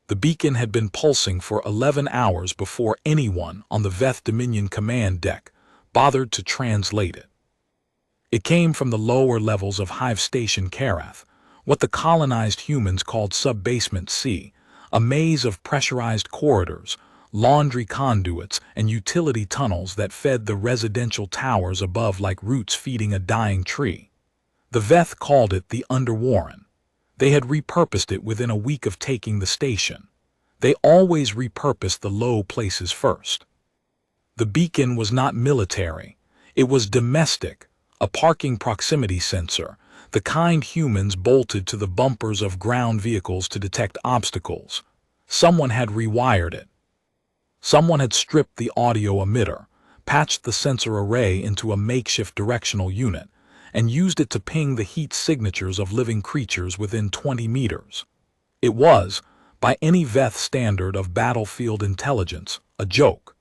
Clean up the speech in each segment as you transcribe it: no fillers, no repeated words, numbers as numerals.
The beacon had been pulsing for 11 hours before anyone on the Veth Dominion command deck bothered to translate it. It came from the lower levels of Hive Station Karath, what the colonized humans called Sub-Basement C, a maze of pressurized corridors, laundry conduits, and utility tunnels that fed the residential towers above like roots feeding a dying tree. The Veth called it the Underwarren. They had repurposed it within a week of taking the station. They always repurposed the low places first. The beacon was not military. It was domestic, a parking proximity sensor, the kind humans bolted to the bumpers of ground vehicles to detect obstacles. Someone had rewired it. Someone had stripped the audio emitter, patched the sensor array into a makeshift directional unit, and used it to ping the heat signatures of living creatures within 20 meters. It was, by any Veth standard of battlefield intelligence, a joke.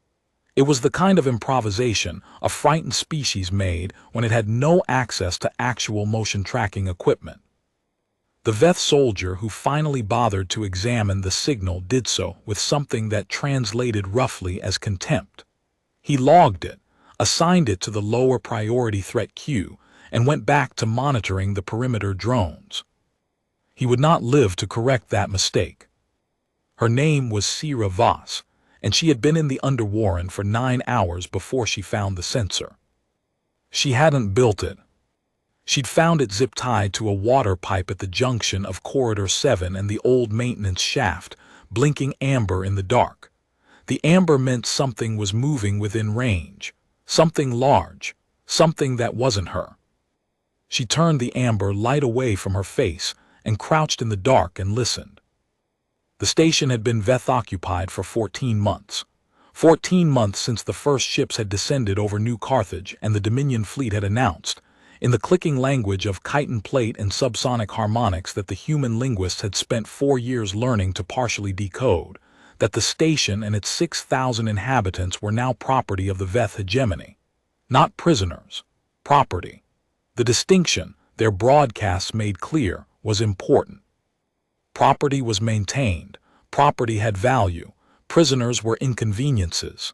It was the kind of improvisation a frightened species made when it had no access to actual motion tracking equipment. The Veth soldier who finally bothered to examine the signal did so with something that translated roughly as contempt. He logged it, assigned it to the lower priority threat queue, and went back to monitoring the perimeter drones. He would not live to correct that mistake. Her name was Sira Voss, and she had been in the Underwarren for 9 hours before she found the sensor. She hadn't built it. She'd found it zip-tied to a water pipe at the junction of Corridor 7 and the old maintenance shaft, blinking amber in the dark. The amber meant something was moving within range, something large, something that wasn't her. She turned the amber light away from her face and crouched in the dark and listened. The station had been Veth-occupied for 14 months. 14 months since the first ships had descended over New Carthage and the Dominion fleet had announced, in the clicking language of chitin plate and subsonic harmonics that the human linguists had spent 4 years learning to partially decode, that the station and its 6,000 inhabitants were now property of the Veth hegemony. Not prisoners. Property. The distinction, their broadcasts made clear, was important. Property was maintained. Property had value. Prisoners were inconveniences.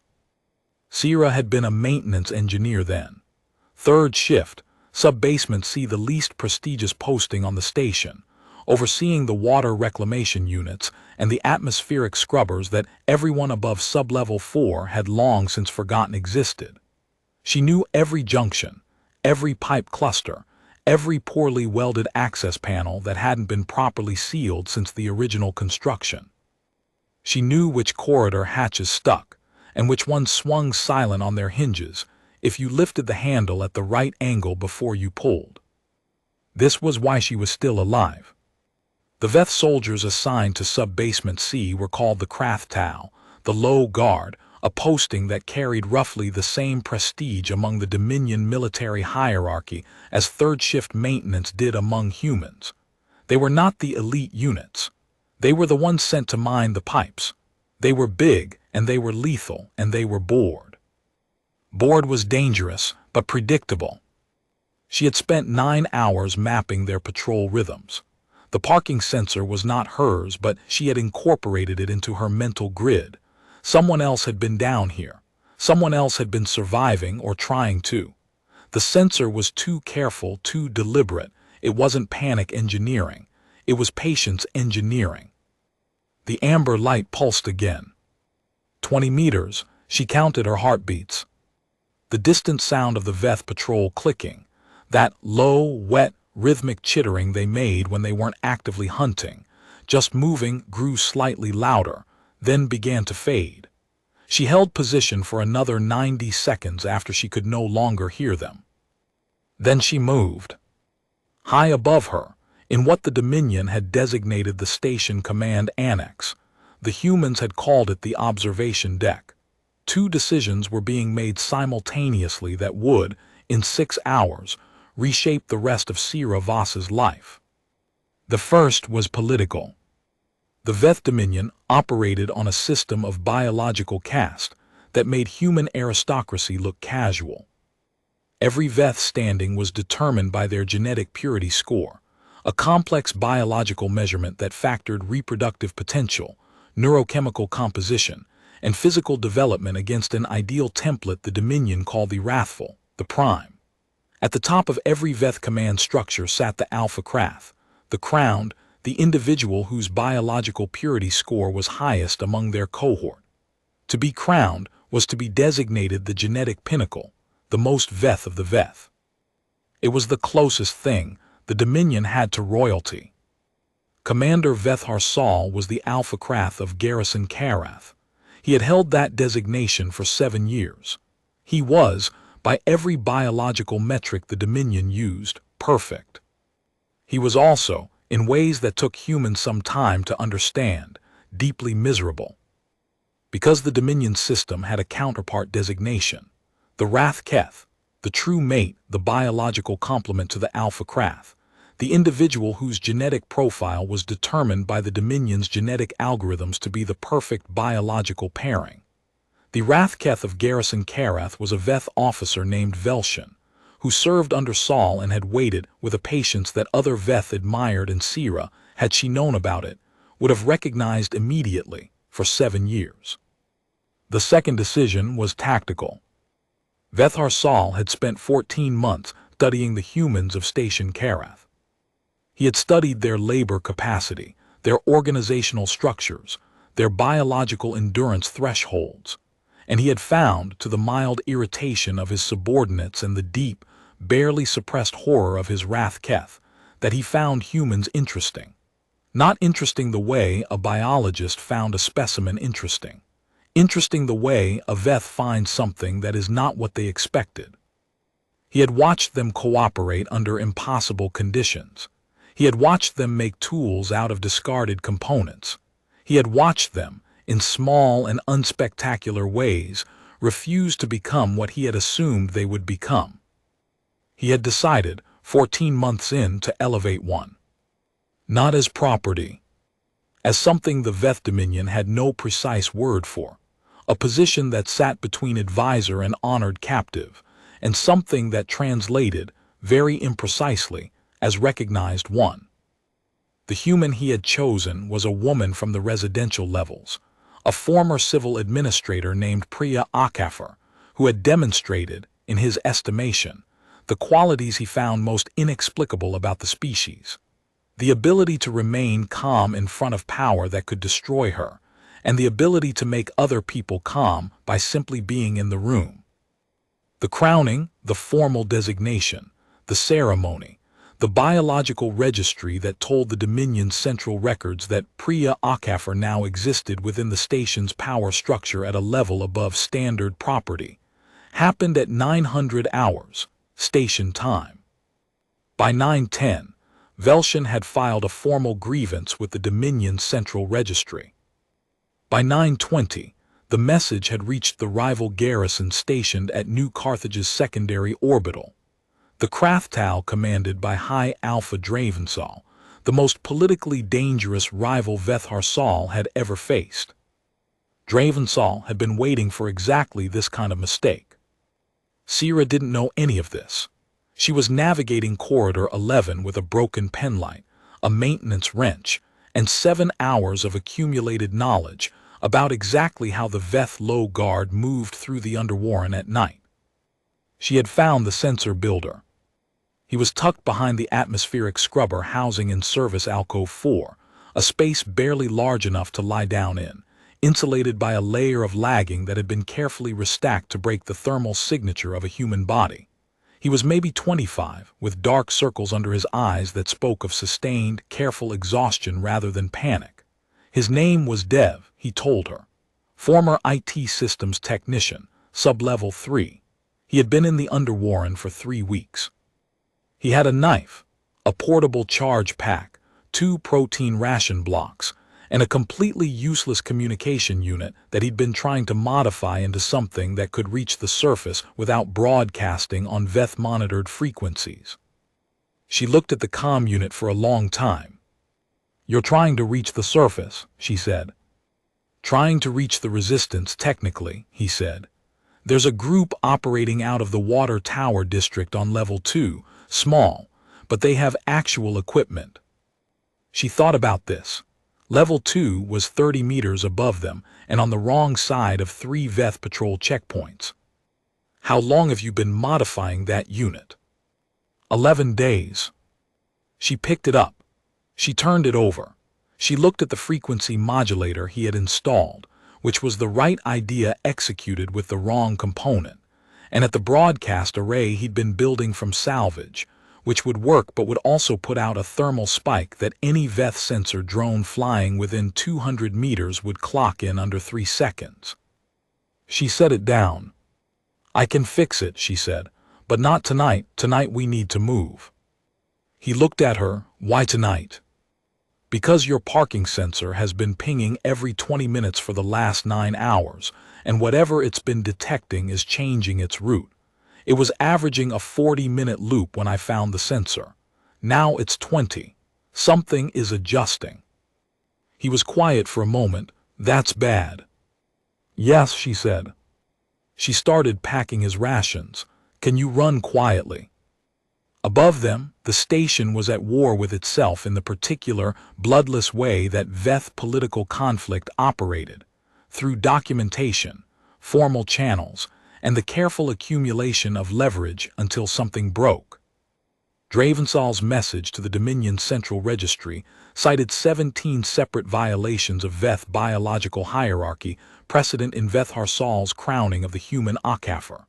Sira had been a maintenance engineer then. Third shift, Sub-Basement C, the least prestigious posting on the station, overseeing the water reclamation units and the atmospheric scrubbers that everyone above Sub-Level 4 had long since forgotten existed. She knew every junction, every pipe cluster, every poorly welded access panel that hadn't been properly sealed since the original construction. She knew which corridor hatches stuck, and which ones swung silent on their hinges if you lifted the handle at the right angle before you pulled. This was why she was still alive. The Veth soldiers assigned to Sub-Basement C were called the Krath-Tau, the Low Guard, a posting that carried roughly the same prestige among the Dominion military hierarchy as third-shift maintenance did among humans. They were not the elite units. They were the ones sent to mine the pipes. They were big, and they were lethal, and they were bored. Bored was dangerous, but predictable. She had spent 9 hours mapping their patrol rhythms. The parking sensor was not hers, but she had incorporated it into her mental grid. Someone else had been down here. Someone else had been surviving or trying to. The sensor was too careful, too deliberate. It wasn't panic engineering. It was patience engineering. The amber light pulsed again. 20 meters, she counted her heartbeats. The distant sound of the Veth patrol clicking, that low, wet, rhythmic chittering they made when they weren't actively hunting, just moving, grew slightly louder, then began to fade. She held position for another 90 seconds after she could no longer hear them. Then she moved. High above her, in what the Dominion had designated the Station Command Annex, the humans had called it the observation deck. 2 decisions were being made simultaneously that would, in 6 hours, reshape the rest of Sira Voss's life. The first was political. The Veth Dominion operated on a system of biological caste that made human aristocracy look casual. Every Veth standing was determined by their genetic purity score, a complex biological measurement that factored reproductive potential, neurochemical composition, and physical development against an ideal template the Dominion called the Wrathful, the Prime. At the top of every Veth command structure sat the Alpha Krath, the crowned, the individual whose biological purity score was highest among their cohort. To be crowned was to be designated the genetic pinnacle, the most Veth of the Veth. It was the closest thing the Dominion had to royalty. Commander Veth Harsal was the Alpha Krath of Garrison Karath. He had held that designation for 7 years. He was, by every biological metric the Dominion used, perfect. He was also, in ways that took humans some time to understand, deeply miserable. Because the Dominion system had a counterpart designation, the Wrath Keth, the true mate, the biological complement to the Alpha Krath, the individual whose genetic profile was determined by the Dominion's genetic algorithms to be the perfect biological pairing. The Wrathketh of Garrison Karath was a Veth officer named Velshan, who served under Saul and had waited with a patience that other Veth admired, and Sira, had she known about it, would have recognized immediately, for 7 years. The second decision was tactical. Veth Harsal had spent 14 months studying the humans of Station Karath. He had studied their labor capacity, their organizational structures, their biological endurance thresholds, and he had found, to the mild irritation of his subordinates and the deep, barely suppressed horror of his Wrath Keth, that he found humans interesting. Not interesting the way a biologist found a specimen interesting. Interesting the way a Veth finds something that is not what they expected. He had watched them cooperate under impossible conditions. He had watched them make tools out of discarded components. He had watched them, in small and unspectacular ways, refuse to become what he had assumed they would become. He had decided, 14 months in, to elevate one. Not as property. As something the Veth Dominion had no precise word for. A position that sat between advisor and honored captive, and something that translated, very imprecisely, as recognized one. The human he had chosen was a woman from the residential levels, a former civil administrator named Priya Akafar, who had demonstrated, in his estimation, the qualities he found most inexplicable about the species. The ability to remain calm in front of power that could destroy her, and the ability to make other people calm by simply being in the room. The crowning, the formal designation, the ceremony, the biological registry that told the Dominion's central records that Priya Akafar now existed within the station's power structure at a level above standard property, happened at 900 hours, station time. By 9:10, Velshan had filed a formal grievance with the Dominion's central registry. By 9:20, the message had reached the rival garrison stationed at New Carthage's secondary orbital. The Krathtal commanded by High Alpha Dravensal, the most politically dangerous rival Veth Harsal had ever faced. Dravensal had been waiting for exactly this kind of mistake. Sira didn't know any of this. She was navigating Corridor 11 with a broken penlight, a maintenance wrench, and 7 hours of accumulated knowledge about exactly how the Veth Low Guard moved through the Underwarren at night. She had found the sensor builder. He was tucked behind the atmospheric scrubber housing in Service Alcove 4, a space barely large enough to lie down in, insulated by a layer of lagging that had been carefully restacked to break the thermal signature of a human body. He was maybe 25, with dark circles under his eyes that spoke of sustained, careful exhaustion rather than panic. His name was Dev, he told her. Former IT systems technician, sub-level 3. He had been in the Underwarren for 3 weeks. He had a knife, a portable charge pack, 2 protein ration blocks, and a completely useless communication unit that he'd been trying to modify into something that could reach the surface without broadcasting on Veth-monitored frequencies. She looked at the comm unit for a long time. "You're trying to reach the surface," she said. "Trying to reach the resistance, technically," he said. "There's a group operating out of the Water Tower district on level 2, small, but they have actual equipment." She thought about this. Level 2 was 30 meters above them and on the wrong side of 3 Veth patrol checkpoints. How long have you been modifying that unit? 11 days. She picked it up. She turned it over. She looked at the frequency modulator he had installed, which was the right idea executed with the wrong component, and at the broadcast array he'd been building from salvage, which would work but would also put out a thermal spike that any Veth sensor drone flying within 200 meters would clock in under 3 seconds. She set it down. I can fix it, she said, but not tonight. Tonight we need to move. He looked at her. Why tonight? Because your parking sensor has been pinging every 20 minutes for the last 9 hours, and whatever it's been detecting is changing its route. It was averaging a 40-minute loop when I found the sensor. Now it's 20. Something is adjusting. He was quiet for a moment. That's bad. Yes, she said. She started packing his rations. Can you run quietly? Above them, the station was at war with itself in the particular, bloodless way that Veth political conflict operated, through documentation, formal channels, and the careful accumulation of leverage until something broke. Dravensal's message to the Dominion Central Registry cited 17 separate violations of Veth biological hierarchy precedent in Veth Harsal's crowning of the human Akafir.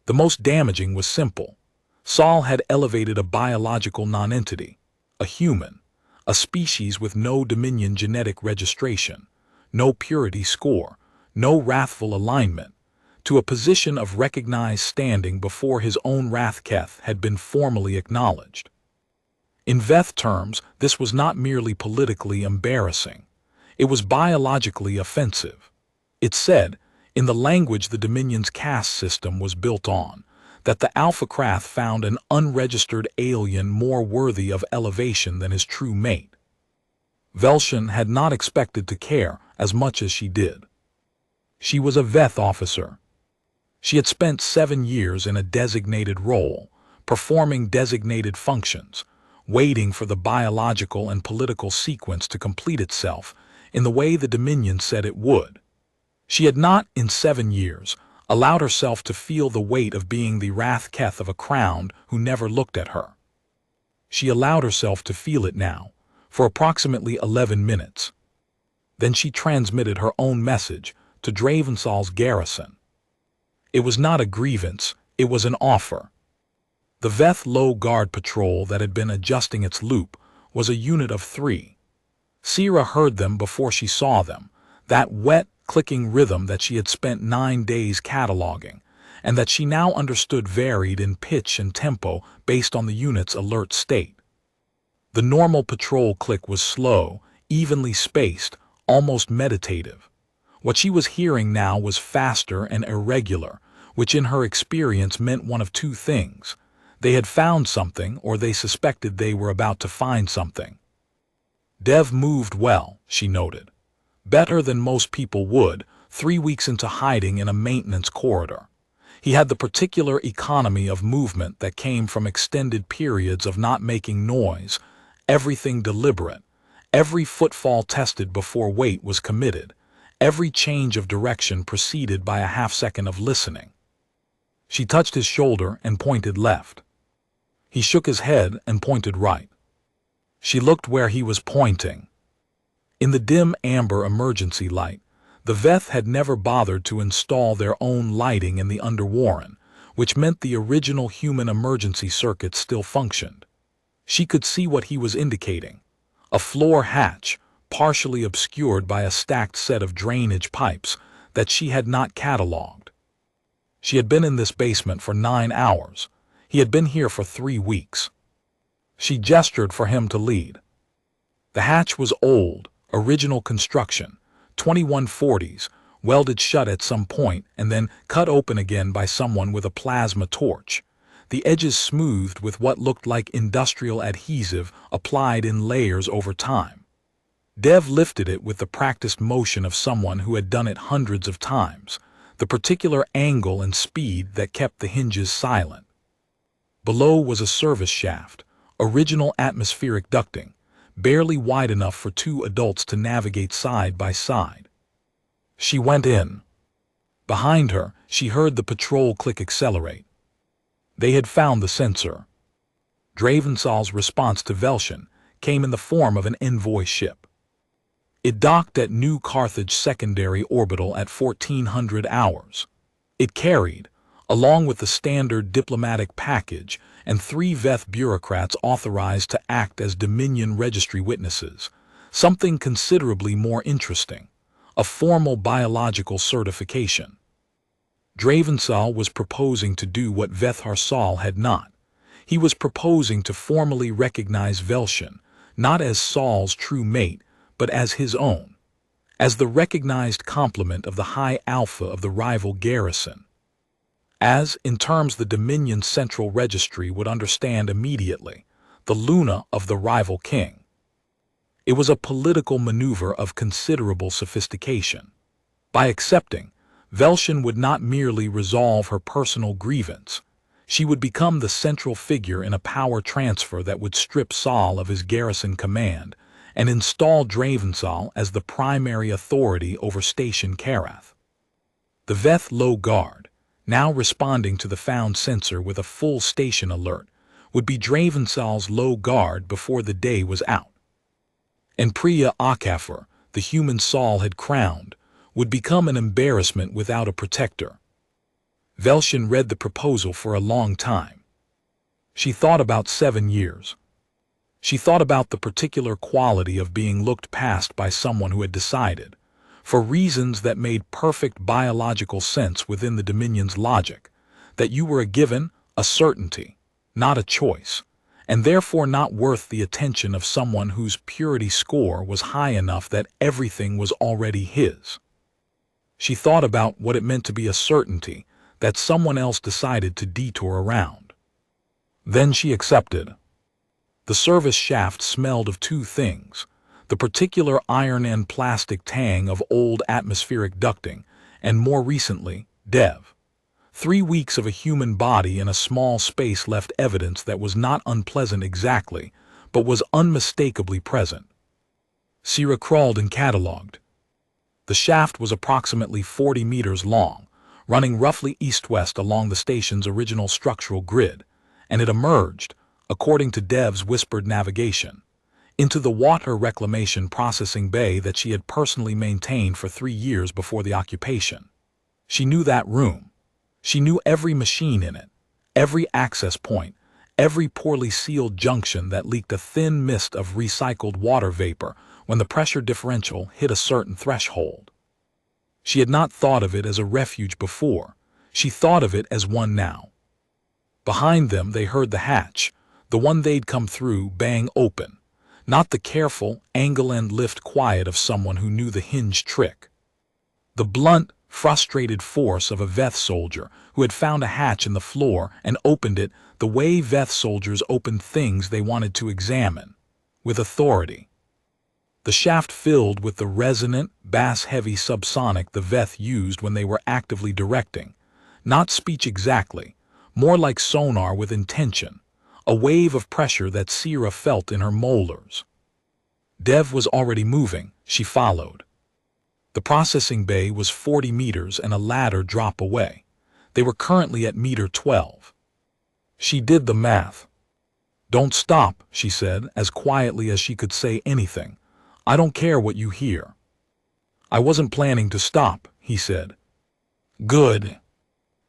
The most damaging was simple. Saul had elevated a biological nonentity, a human, a species with no Dominion genetic registration, no purity score, no wrathful alignment, to a position of recognized standing before his own Wrathketh had been formally acknowledged. In Veth terms, this was not merely politically embarrassing. It was biologically offensive. It said, in the language the Dominion's caste system was built on, that the Alpha Krath found an unregistered alien more worthy of elevation than his true mate. Velshan had not expected to care as much as she did. She was a Veth officer. She had spent 7 years in a designated role, performing designated functions, waiting for the biological and political sequence to complete itself in the way the Dominion said it would. She had not, in 7 years, allowed herself to feel the weight of being the Wrathketh of a crown who never looked at her. She allowed herself to feel it now, for approximately 11 minutes. Then she transmitted her own message to Dravensal's garrison. It was not a grievance, it was an offer. The Veth Low Guard Patrol that had been adjusting its loop was a unit of 3. Sira heard them before she saw them, that wet, clicking rhythm that she had spent 9 days cataloging, and that she now understood varied in pitch and tempo based on the unit's alert state. The normal patrol click was slow, evenly spaced, almost meditative. What she was hearing now was faster and irregular, which in her experience meant one of 2 things. They had found something, or they suspected they were about to find something. Dev moved well, she noted. Better than most people would, 3 weeks into hiding in a maintenance corridor. He had the particular economy of movement that came from extended periods of not making noise, everything deliberate, every footfall tested before weight was committed, every change of direction preceded by a half-second of listening. She touched his shoulder and pointed left. He shook his head and pointed right. She looked where he was pointing. In the dim amber emergency light, the Veth had never bothered to install their own lighting in the underwarren, which meant the original human emergency circuit still functioned. She could see what he was indicating. A floor hatch, partially obscured by a stacked set of drainage pipes that she had not catalogued. She had been in this basement for 9 hours. He had been here for 3 weeks. She gestured for him to lead. The hatch was old, original construction, 2140s, welded shut at some point and then cut open again by someone with a plasma torch, the edges smoothed with what looked like industrial adhesive applied in layers over time. Dev lifted it with the practiced motion of someone who had done it hundreds of times, the particular angle and speed that kept the hinges silent. Below was a service shaft, original atmospheric ducting, barely wide enough for two adults to navigate side by side. She went in. Behind her, she heard the patrol click accelerate. They had found the sensor. Dravensal's response to Velshin came in the form of an envoy ship. It docked at New Carthage Secondary Orbital at 1400 hours. It carried, along with the standard diplomatic package and 3 Veth bureaucrats authorized to act as Dominion registry witnesses, something considerably more interesting, a formal biological certification. Dravensal was proposing to do what Vethar Sal had not. He was proposing to formally recognize Velshin, not as Sal's true mate, but as his own, as the recognized complement of the High Alpha of the rival garrison. As, in terms the Dominion Central Registry would understand immediately, the Luna of the rival king. It was a political maneuver of considerable sophistication. By accepting, Velshin would not merely resolve her personal grievance. She would become the central figure in a power transfer that would strip Sal of his garrison command and install Dravensal as the primary authority over Station Karath. The Veth Low Guard, now responding to the found sensor with a full station alert, would be Dravensal's low guard before the day was out. And Priya Akafor, the human Sal had crowned, would become an embarrassment without a protector. Velshin read the proposal for a long time. She thought about 7 years. She thought about the particular quality of being looked past by someone who had decided, for reasons that made perfect biological sense within the Dominion's logic, that you were a given, a certainty, not a choice, and therefore not worth the attention of someone whose purity score was high enough that everything was already his. She thought about what it meant to be a certainty that someone else decided to detour around. Then she accepted. The service shaft smelled of 2 things, the particular iron and plastic tang of old atmospheric ducting, and more recently, Dev. 3 weeks of a human body in a small space left evidence that was not unpleasant exactly, but was unmistakably present. Sira crawled and catalogued. The shaft was approximately 40 meters long, running roughly east-west along the station's original structural grid, and it emerged, according to Dev's whispered navigation, into the water reclamation processing bay that she had personally maintained for 3 years before the occupation. She knew that room. She knew every machine in it, every access point, every poorly sealed junction that leaked a thin mist of recycled water vapor when the pressure differential hit a certain threshold. She had not thought of it as a refuge before. She thought of it as one now. Behind them they heard the hatch, the one they'd come through, bang open, not the careful angle and lift quiet of someone who knew the hinge trick. The blunt, frustrated force of a Veth soldier who had found a hatch in the floor and opened it the way Veth soldiers opened things they wanted to examine, with authority. The shaft filled with the resonant, bass-heavy subsonic the Veth used when they were actively directing, not speech exactly, more like sonar with intention, a wave of pressure that Sira felt in her molars. Dev was already moving. She followed. The processing bay was 40 meters and a ladder drop away. They were currently at meter 12. She did the math. "Don't stop," she said, as quietly as she could say anything. "I don't care what you hear." "I wasn't planning to stop," he said. "Good."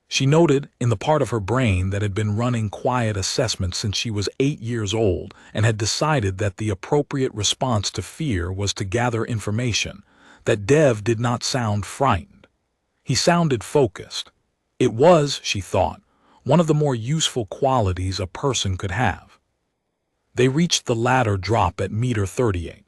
She noted, in the part of her brain that had been running quiet assessments since she was 8 years old and had decided that the appropriate response to fear was to gather information, that Dev did not sound frightened. He sounded focused. It was, she thought, one of the more useful qualities a person could have. They reached the ladder drop at meter 38.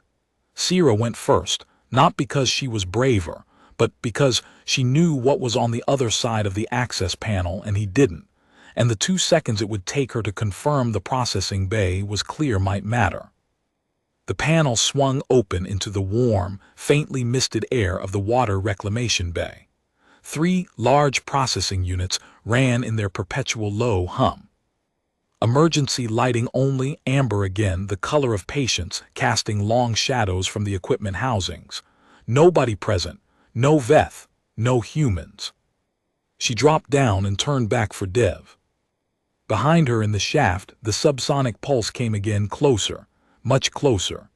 Sira went first, not because she was braver, but because she knew what was on the other side of the access panel and he didn't, and the 2 seconds it would take her to confirm the processing bay was clear might matter. The panel swung open into the warm, faintly misted air of the water reclamation bay. 3 large processing units ran in their perpetual low hum. Emergency lighting only, amber again, the color of patience, casting long shadows from the equipment housings. Nobody present, no Veth, no humans. She dropped down and turned back for Dev. Behind her in the shaft, the subsonic pulse came again, closer, much closer.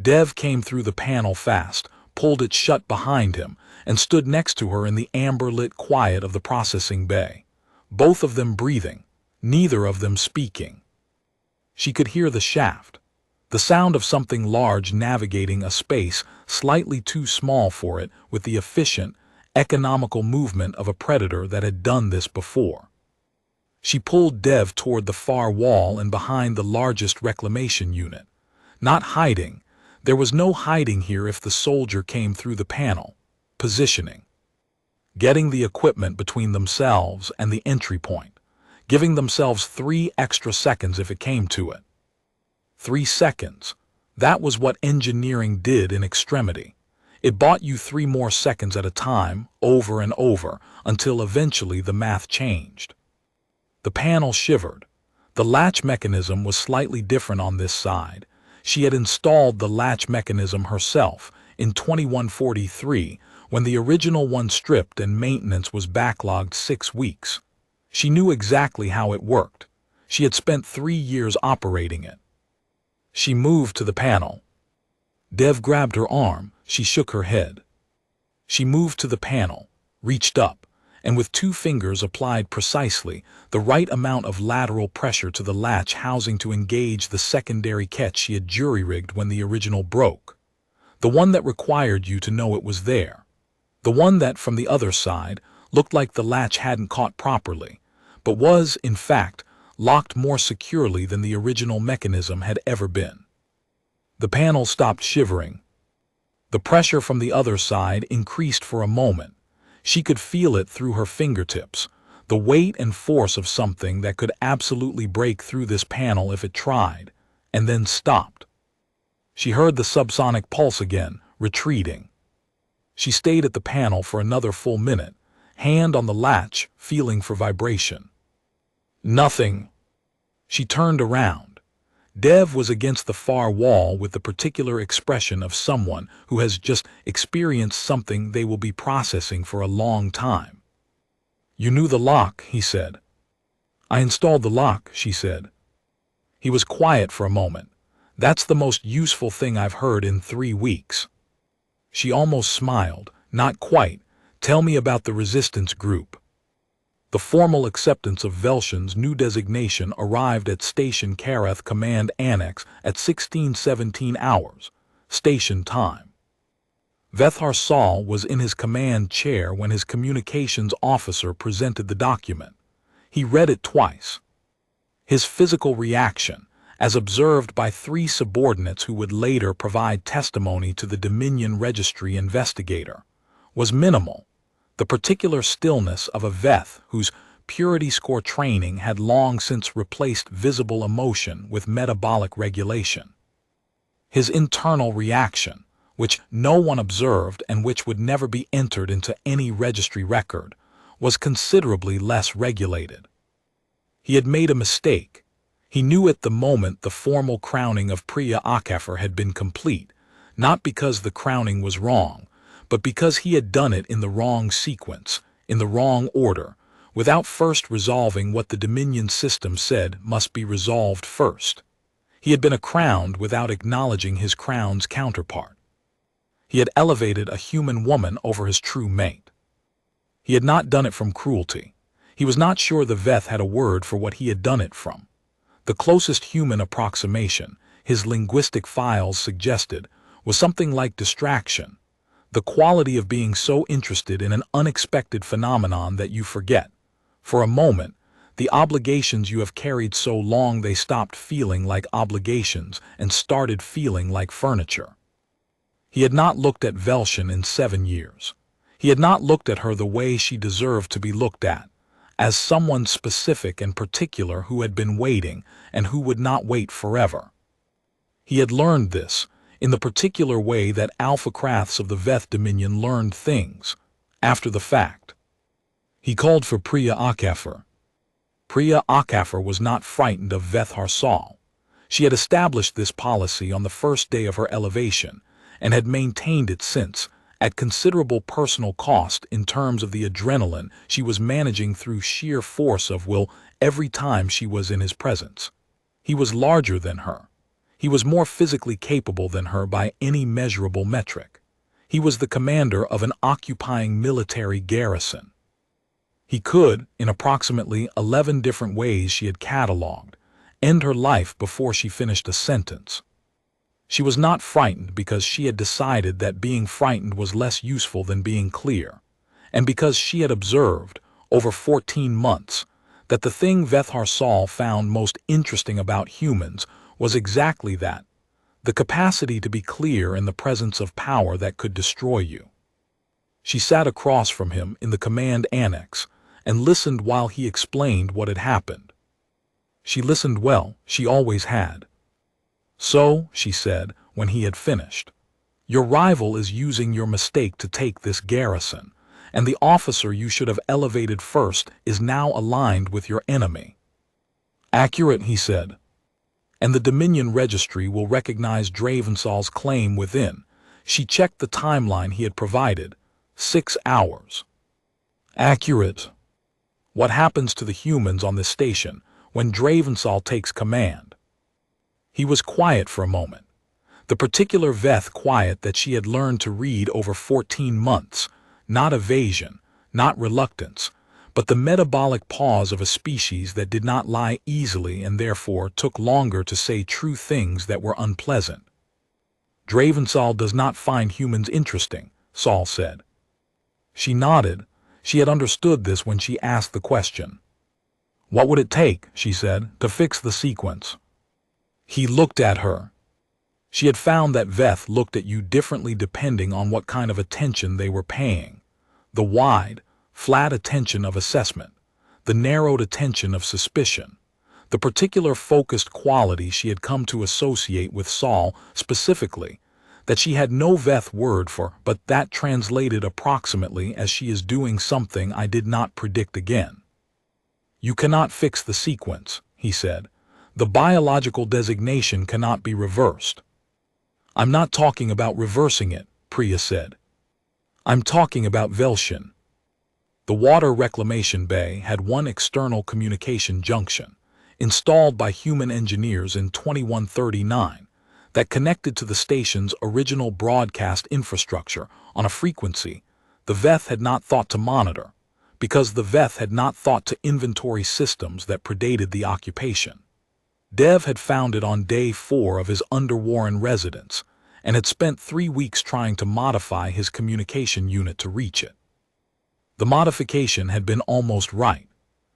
Dev came through the panel fast, pulled it shut behind him, and stood next to her in the amber-lit quiet of the processing bay. Both of them breathing, neither of them speaking. She could hear the shaft, the sound of something large navigating a space slightly too small for it, with the efficient, economical movement of a predator that had done this before. She pulled Dev toward the far wall and behind the largest reclamation unit. Not hiding. There was no hiding here if the soldier came through the panel. Positioning. Getting the equipment between themselves and the entry point. Giving themselves 3 extra seconds if it came to it. 3 seconds. That was what engineering did in extremity. It bought you 3 more seconds at a time, over and over, until eventually the math changed. The panel shivered. The latch mechanism was slightly different on this side. She had installed the latch mechanism herself in 2143 when the original one stripped and maintenance was backlogged 6 weeks. She knew exactly how it worked. She had spent 3 years operating it. She moved to the panel. Dev grabbed her arm. She shook her head. She moved to the panel, reached up, and with 2 fingers applied precisely the right amount of lateral pressure to the latch housing to engage the secondary catch she had jury-rigged when the original broke. The one that required you to know it was there. The one that, from the other side, looked like the latch hadn't caught properly, but was, in fact, locked more securely than the original mechanism had ever been. The panel stopped shivering. The pressure from the other side increased for a moment. She could feel it through her fingertips, the weight and force of something that could absolutely break through this panel if it tried, and then stopped. She heard the subsonic pulse again, retreating. She stayed at the panel for another full minute, hand on the latch, feeling for vibration. Nothing. She turned around. Dev was against the far wall with the particular expression of someone who has just experienced something they will be processing for a long time. "You knew the lock," he said. "I installed the lock," she said. He was quiet for a moment. "That's the most useful thing I've heard in 3 weeks." She almost smiled. "Not quite. Tell me about the resistance group." The formal acceptance of Velshin's new designation arrived at Station Kareth Command Annex at 1617 hours, station time. Vethar Saul was in his command chair when his communications officer presented the document. He read it twice. His physical reaction, as observed by 3 subordinates who would later provide testimony to the Dominion Registry investigator, was minimal. The particular stillness of a Veth whose purity score training had long since replaced visible emotion with metabolic regulation. His internal reaction, which no one observed and which would never be entered into any registry record, was considerably less regulated. He had made a mistake. He knew at the moment the formal crowning of Priya Akafer had been complete, not because the crowning was wrong, but because he had done it in the wrong sequence, in the wrong order, without first resolving what the Dominion system said must be resolved first. He had been crowned without acknowledging his crown's counterpart. He had elevated a human woman over his true mate. He had not done it from cruelty. He was not sure the Veth had a word for what he had done it from. The closest human approximation, his linguistic files suggested, was something like distraction. The quality of being so interested in an unexpected phenomenon that you forget, for a moment, the obligations you have carried so long they stopped feeling like obligations and started feeling like furniture. He had not looked at Velshin in 7 years. He had not looked at her the way she deserved to be looked at, as someone specific and particular who had been waiting and who would not wait forever. He had learned this, in the particular way that Alpha Kraths of the Veth Dominion learned things, after the fact. He called for Priya Akafer. Priya Akafar was not frightened of Veth Harsal. She had established this policy on the first day of her elevation and had maintained it since, at considerable personal cost in terms of the adrenaline she was managing through sheer force of will every time she was in his presence. He was larger than her. He was more physically capable than her by any measurable metric. He was the commander of an occupying military garrison. He could, in approximately 11 different ways she had catalogued, end her life before she finished a sentence. She was not frightened because she had decided that being frightened was less useful than being clear, and because she had observed, over 14 months, that the thing Veth Harsal found most interesting about humans was exactly that, the capacity to be clear in the presence of power that could destroy you. She sat across from him in the command annex and listened while he explained what had happened. She listened well, she always had. "So," she said, when he had finished, "your rival is using your mistake to take this garrison, and the officer you should have elevated first is now aligned with your enemy." "Accurate," he said. "And the Dominion Registry will recognize Dravensal's claim within." She checked the timeline he had provided. 6 hours. "Accurate." "What happens to the humans on this station when Dravensal takes command?" He was quiet for a moment. The particular Veth quiet that she had learned to read over 14 months, not evasion, not reluctance, but the metabolic pause of a species that did not lie easily and therefore took longer to say true things that were unpleasant. "Dravensal does not find humans interesting," Saul said. She nodded. She had understood this when she asked the question. "What would it take," she said, "to fix the sequence?" He looked at her. She had found that Veth looked at you differently depending on what kind of attention they were paying. The wide, flat attention of assessment, the narrowed attention of suspicion, the particular focused quality she had come to associate with Saul specifically, that she had no Veth word for, but that translated approximately as she is doing something I did not predict again. "You cannot fix the sequence," he said. "The biological designation cannot be reversed." "I'm not talking about reversing it," Priya said. "I'm talking about Velshin." The water reclamation bay had one external communication junction, installed by human engineers in 2139, that connected to the station's original broadcast infrastructure on a frequency the Veth had not thought to monitor, because the Veth had not thought to inventory systems that predated the occupation. Dev had found it on day 4 of his Underwarren residence, and had spent 3 weeks trying to modify his communication unit to reach it. The modification had been almost right.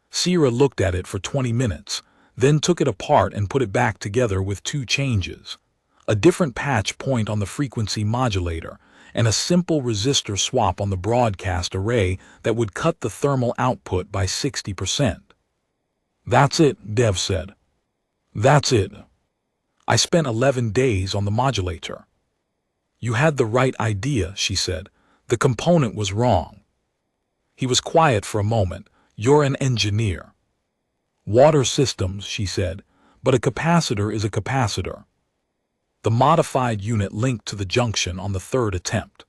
Sierra looked at it for 20 minutes, then took it apart and put it back together with 2 changes. A different patch point on the frequency modulator, and a simple resistor swap on the broadcast array that would cut the thermal output by 60%. "That's it," Dev said. "That's it. I spent 11 days on the modulator." "You had the right idea," she said. "The component was wrong." He was quiet for a moment. "You're an engineer." "Water systems," she said, "but a capacitor is a capacitor." The modified unit linked to the junction on the 3rd attempt.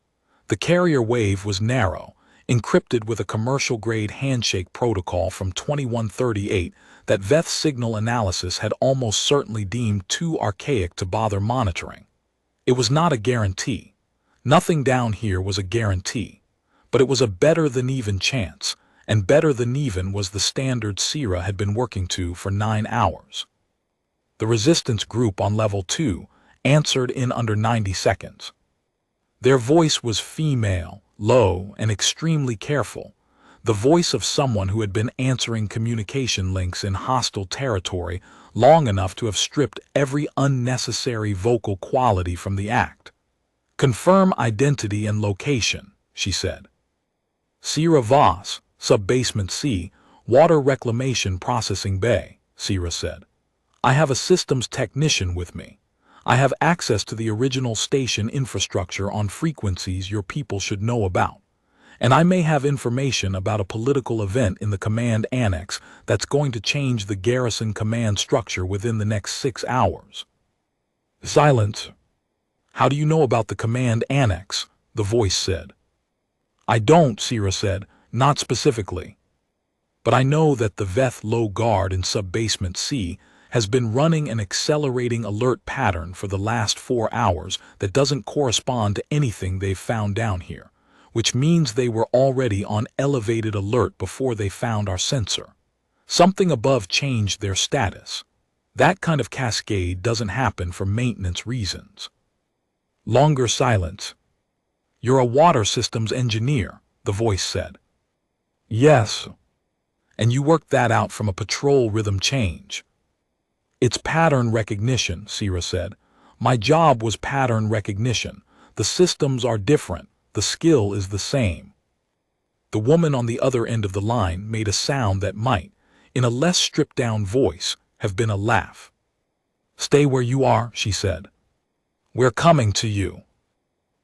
The carrier wave was narrow, encrypted with a commercial-grade handshake protocol from 2138 that Veth signal analysis had almost certainly deemed too archaic to bother monitoring. It was not a guarantee. Nothing down here was a guarantee. But it was a better-than-even chance, and better-than-even was the standard Sierra had been working to for 9 hours. The resistance group on level 2 answered in under 90 seconds. Their voice was female, low, and extremely careful, the voice of someone who had been answering communication links in hostile territory long enough to have stripped every unnecessary vocal quality from the act. "Confirm identity and location," she said. "Sierra Voss, Sub-Basement C, Water Reclamation Processing Bay," Sierra said. "I have a systems technician with me. I have access to the original station infrastructure on frequencies your people should know about. And I may have information about a political event in the command annex that's going to change the garrison command structure within the next 6 hours. Silence. How do you know about the command annex? The voice said. I don't, Sira said, not specifically. But I know that the Veth Low Guard in Sub-Basement C has been running an accelerating alert pattern for the last 4 hours that doesn't correspond to anything they've found down here, which means they were already on elevated alert before they found our sensor. Something above changed their status. That kind of cascade doesn't happen for maintenance reasons. Longer silence. You're a water systems engineer, the voice said. Yes. And you worked that out from a patrol rhythm change. It's pattern recognition, Sira said. My job was pattern recognition. The systems are different. The skill is the same. The woman on the other end of the line made a sound that might, in a less stripped-down voice, have been a laugh. Stay where you are, she said. We're coming to you.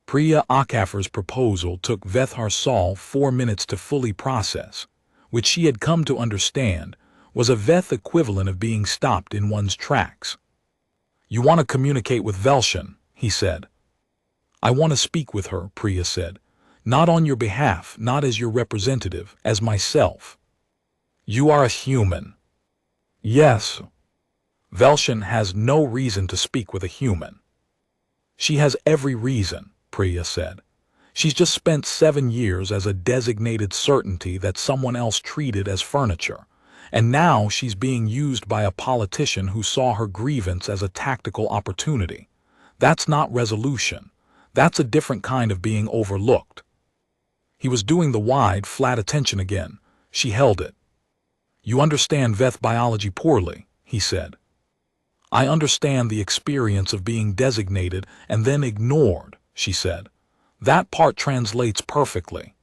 Priya Akafar's proposal took Vethar Saul 4 minutes to fully process, which she had come to understand was a Veth equivalent of being stopped in one's tracks. You want to communicate with Velshan, he said. I want to speak with her, Priya said. Not on your behalf, not as your representative, as myself. You are a human. Yes. Velshan has no reason to speak with a human. She has every reason, Priya said. She's just spent 7 years as a designated certainty that someone else treated as furniture, and now she's being used by a politician who saw her grievance as a tactical opportunity. That's not resolution. That's a different kind of being overlooked. He was doing the wide, flat attention again. She held it. You understand Veth biology poorly, he said. I understand the experience of being designated and then ignored, she said. That part translates perfectly.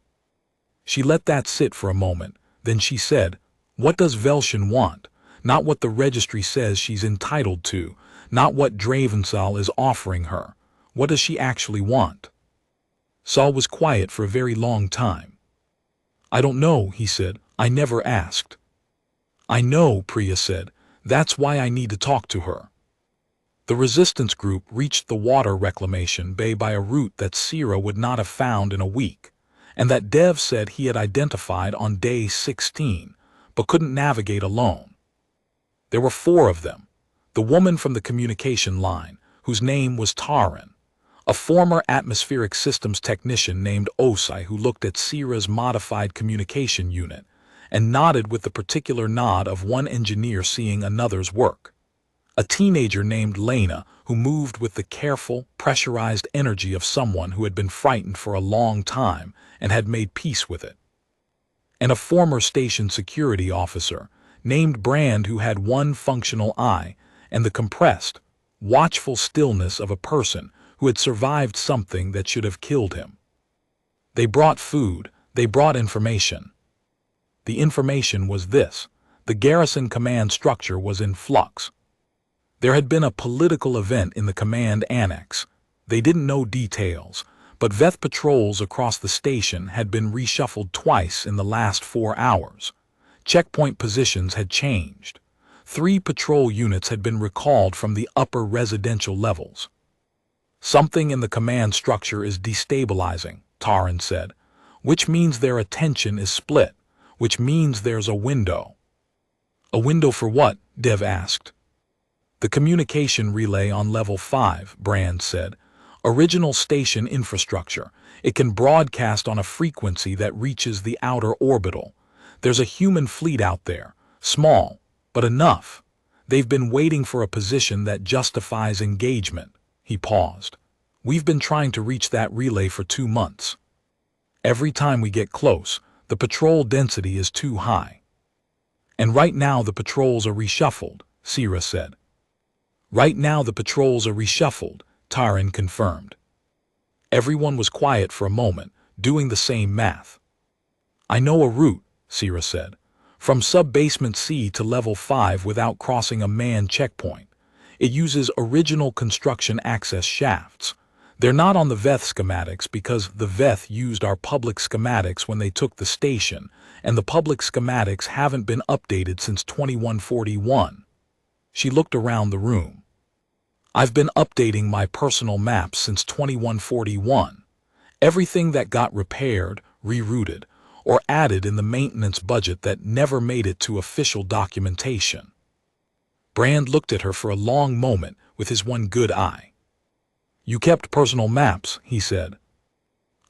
She let that sit for a moment, then she said, what does Velshan want? Not what the registry says she's entitled to, not what Dravensal is offering her. What does she actually want? Saul was quiet for a very long time. I don't know, he said. I never asked. I know, Priya said. That's why I need to talk to her. The resistance group reached the water reclamation bay by a route that Sira would not have found in a week, and that Dev said he had identified on day 16, but couldn't navigate alone. There were 4 of them. The woman from the communication line, whose name was Taran, a former atmospheric systems technician named Osai who looked at Sira's modified communication unit, and nodded with the particular nod of one engineer seeing another's work. A teenager named Lena who moved with the careful, pressurized energy of someone who had been frightened for a long time and had made peace with it. And a former station security officer named Brand who had one functional eye and the compressed, watchful stillness of a person who had survived something that should have killed him. They brought food, they brought information. The information was this: the garrison command structure was in flux. There had been a political event in the command annex. They didn't know details, but Veth patrols across the station had been reshuffled twice in the last 4 hours. Checkpoint positions had changed. 3 patrol units had been recalled from the upper residential levels. Something in the command structure is destabilizing, Taran said, which means their attention is split, which means there's a window. A window for what? Dev asked. The communication relay on level 5, Brand said. Original station infrastructure. It can broadcast on a frequency that reaches the outer orbital. There's a human fleet out there. Small, but enough. They've been waiting for a position that justifies engagement. He paused. We've been trying to reach that relay for 2 months. Every time we get close, the patrol density is too high. And right now the patrols are reshuffled, Sira said. Right now the patrols are reshuffled, Taran confirmed. Everyone was quiet for a moment, doing the same math. I know a route, Sira said, from sub-basement C to level 5 without crossing a manned checkpoint. It uses original construction access shafts. They're not on the Veth schematics because the Veth used our public schematics when they took the station, and the public schematics haven't been updated since 2141. She looked around the room. I've been updating my personal maps since 2141. Everything that got repaired, rerouted, or added in the maintenance budget that never made it to official documentation. Brand looked at her for a long moment with his one good eye. You kept personal maps, he said.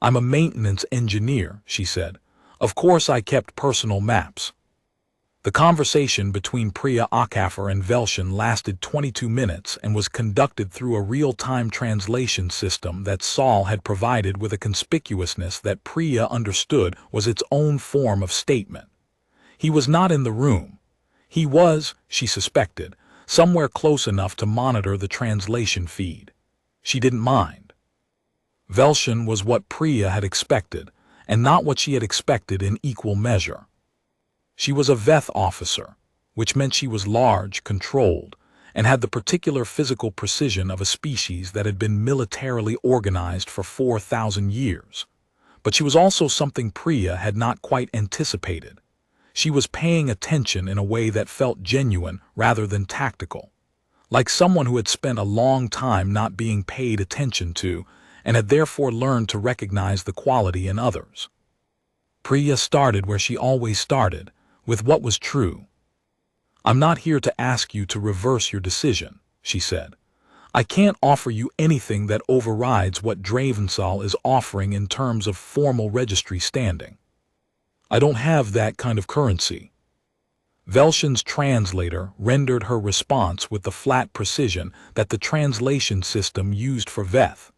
I'm a maintenance engineer, she said. Of course I kept personal maps. The conversation between Priya Akafer and Velshin lasted 22 minutes and was conducted through a real-time translation system that Saul had provided with a conspicuousness that Priya understood was its own form of statement. He was not in the room. He was, she suspected, somewhere close enough to monitor the translation feed. She didn't mind. Velshin was what Priya had expected, and not what she had expected in equal measure. She was a Veth officer, which meant she was large, controlled, and had the particular physical precision of a species that had been militarily organized for 4,000 years. But she was also something Priya had not quite anticipated. She was paying attention in a way that felt genuine rather than tactical, like someone who had spent a long time not being paid attention to and had therefore learned to recognize the quality in others. Priya started where she always started, with what was true. I'm not here to ask you to reverse your decision, she said. I can't offer you anything that overrides what Dravensal is offering in terms of formal registry standing. I don't have that kind of currency. Velshin's translator rendered her response with the flat precision that the translation system used for Veth.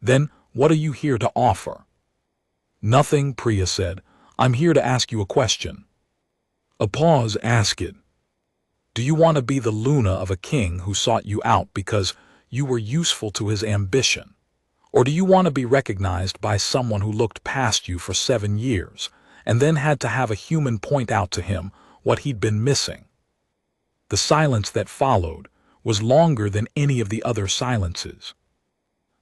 Then, what are you here to offer? Nothing, Priya said. I'm here to ask you a question. A pause. Ask it. Do you want to be the Luna of a king who sought you out because you were useful to his ambition? Or do you want to be recognized by someone who looked past you for 7 years and then had to have a human point out to him what he'd been missing? The silence that followed was longer than any of the other silences.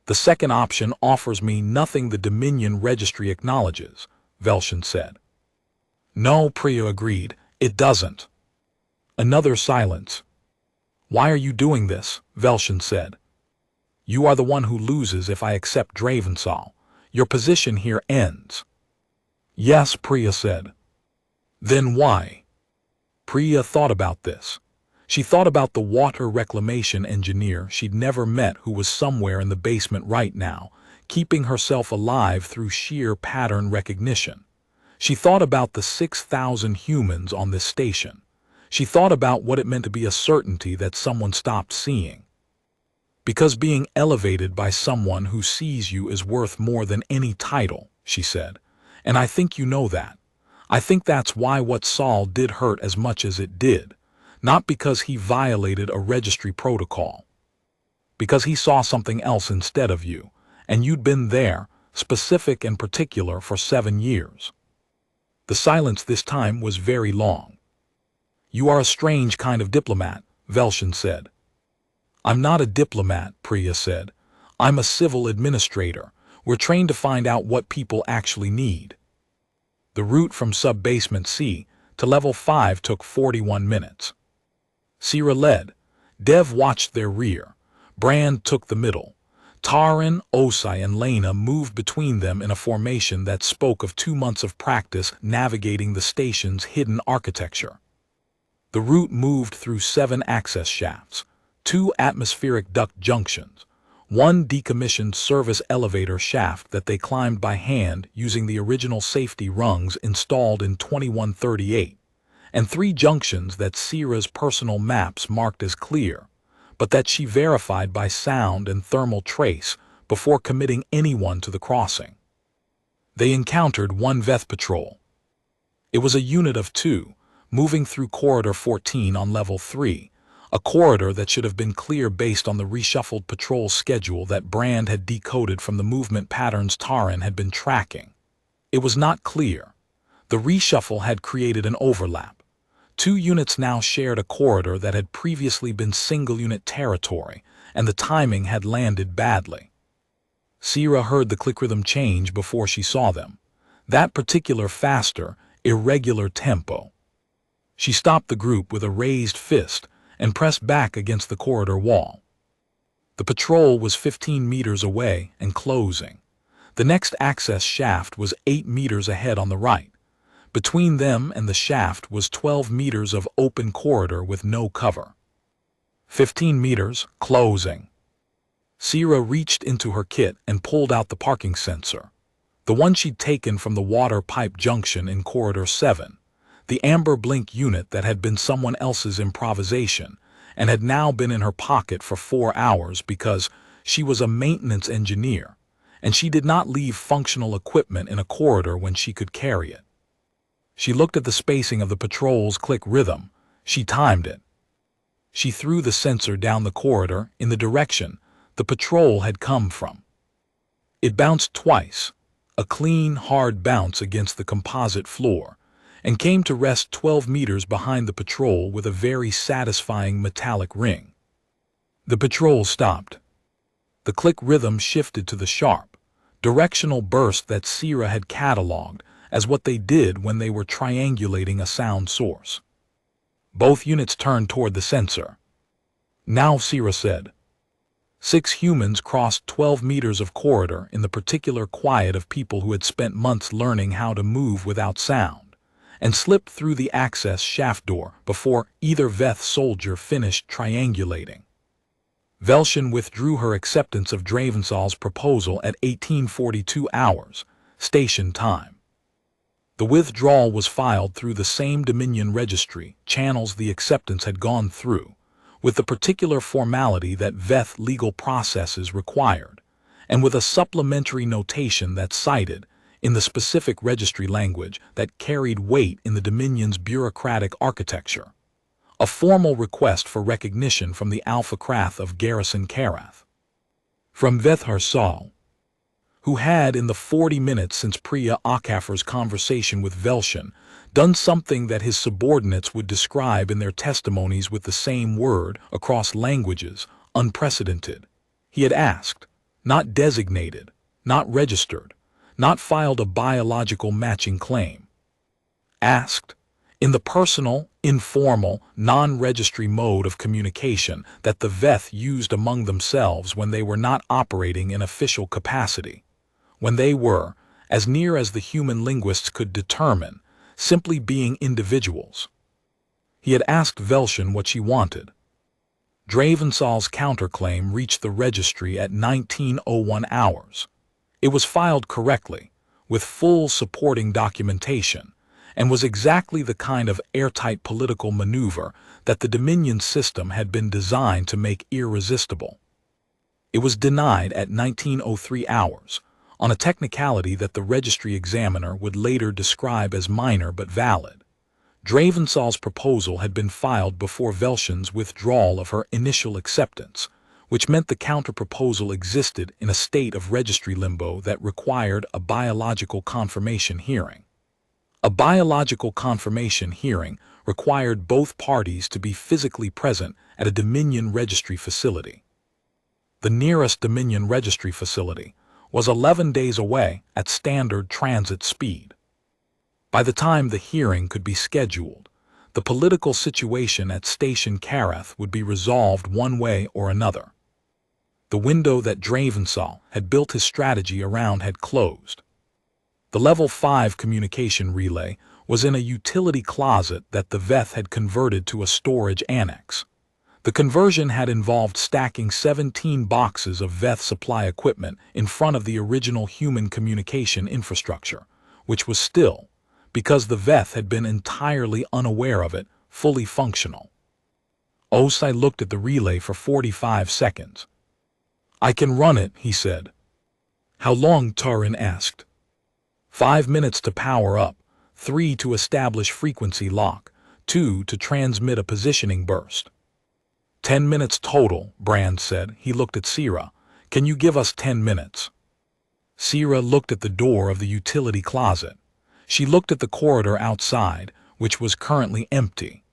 The second option offers me nothing the Dominion Registry acknowledges, Velshin said. No, Priya agreed, it doesn't. Another silence. Why are you doing this? Velshin said. You are the one who loses if I accept Dravensal. Your position here ends. Yes, Priya said. Then why? Priya thought about this. She thought about the water reclamation engineer she'd never met who was somewhere in the basement right now, keeping herself alive through sheer pattern recognition. She thought about the 6,000 humans on this station. She thought about what it meant to be a certainty that someone stopped seeing. Because being elevated by someone who sees you is worth more than any title, she said. And I think you know that. I think that's why what Saul did hurt as much as it did. Not because he violated a registry protocol. Because he saw something else instead of you, and you'd been there, specific and particular, for 7 years. The silence this time was very long. You are a strange kind of diplomat, Velshin said. I'm not a diplomat, Priya said. I'm a civil administrator. We're trained to find out what people actually need. The route from sub-basement C to level 5 took 41 minutes. Sierra led. Dev watched their rear. Brand took the middle. Taran, Osai, and Lena moved between them in a formation that spoke of 2 months of practice navigating the station's hidden architecture. The route moved through 7 access shafts, 2 atmospheric duct junctions, 1 decommissioned service elevator shaft that they climbed by hand using the original safety rungs installed in 2138, and 3 junctions that Sierra's personal maps marked as clear, but that she verified by sound and thermal trace before committing anyone to the crossing. They encountered 1 Veth patrol. It was a unit of 2, moving through Corridor 14 on Level 3, a corridor that should have been clear based on the reshuffled patrol schedule that Brand had decoded from the movement patterns Taran had been tracking. It was not clear. The reshuffle had created an overlap. 2 units now shared a corridor that had previously been single-unit territory, and the timing had landed badly. Sierra heard the click rhythm change before she saw them. That particular faster, irregular tempo. She stopped the group with a raised fist and pressed back against the corridor wall. The patrol was 15 meters away and closing. The next access shaft was 8 meters ahead on the right. Between them and the shaft was 12 meters of open corridor with no cover. 15 meters, closing. Sierra reached into her kit and pulled out the parking sensor. The one she'd taken from the water pipe junction in Corridor 7. The amber blink unit that had been someone else's improvisation and had now been in her pocket for 4 hours because she was a maintenance engineer, and she did not leave functional equipment in a corridor when she could carry it. She looked at the spacing of the patrol's click rhythm. She timed it. She threw the sensor down the corridor in the direction the patrol had come from. It bounced twice, a clean, hard bounce against the composite floor, and came to rest 12 meters behind the patrol with a very satisfying metallic ring. The patrol stopped. The click rhythm shifted to the sharp, directional burst that Sierra had cataloged as what they did when they were triangulating a sound source. Both units turned toward the sensor. Now, Sierra said. 6 humans crossed 12 meters of corridor in the particular quiet of people who had spent months learning how to move without sound, and slipped through the access shaft door before either Veth soldier finished triangulating. Velshin withdrew her acceptance of Dravensal's proposal at 1842 hours, station time. The withdrawal was filed through the same Dominion registry channels the acceptance had gone through, with the particular formality that Veth legal processes required, and with a supplementary notation that cited, in the specific registry language that carried weight in the Dominion's bureaucratic architecture, a formal request for recognition from the Alpha Krath of Garrison Karath. From Veth Harsal, who had, in the 40 minutes since Priya Akafar's conversation with Velshin, done something that his subordinates would describe in their testimonies with the same word across languages, unprecedented. He had asked, not designated, not registered, not filed a biological matching claim. Asked, in the personal, informal, non-registry mode of communication that the Veth used among themselves when they were not operating in official capacity, when they were, as near as the human linguists could determine, simply being individuals. He had asked Velshin what she wanted. Dravensal's counterclaim reached the registry at 19:01 hours. It was filed correctly, with full supporting documentation, and was exactly the kind of airtight political maneuver that the Dominion system had been designed to make irresistible. It was denied at 19:03 hours, on a technicality that the registry examiner would later describe as minor but valid. Dravensal's proposal had been filed before Velshin's withdrawal of her initial acceptance, which meant the counter-proposal existed in a state of registry limbo that required a biological confirmation hearing. A biological confirmation hearing required both parties to be physically present at a Dominion registry facility. The nearest Dominion registry facility was 11 days away at standard transit speed. By the time the hearing could be scheduled, the political situation at Station Karath would be resolved one way or another. The window that Dravensal had built his strategy around had closed. The Level 5 communication relay was in a utility closet that the Veth had converted to a storage annex. The conversion had involved stacking 17 boxes of Veth supply equipment in front of the original human communication infrastructure, which was still, because the Veth had been entirely unaware of it, fully functional. Osai looked at the relay for 45 seconds. "I can run it," he said. "How long?" Tarin asked. 5 minutes to power up, 3 to establish frequency lock, 2 to transmit a positioning burst. 10 minutes total, Brand said. He looked at Sierra. "Can you give us 10 minutes?" Sierra looked at the door of the utility closet. She looked at the corridor outside, which was currently empty.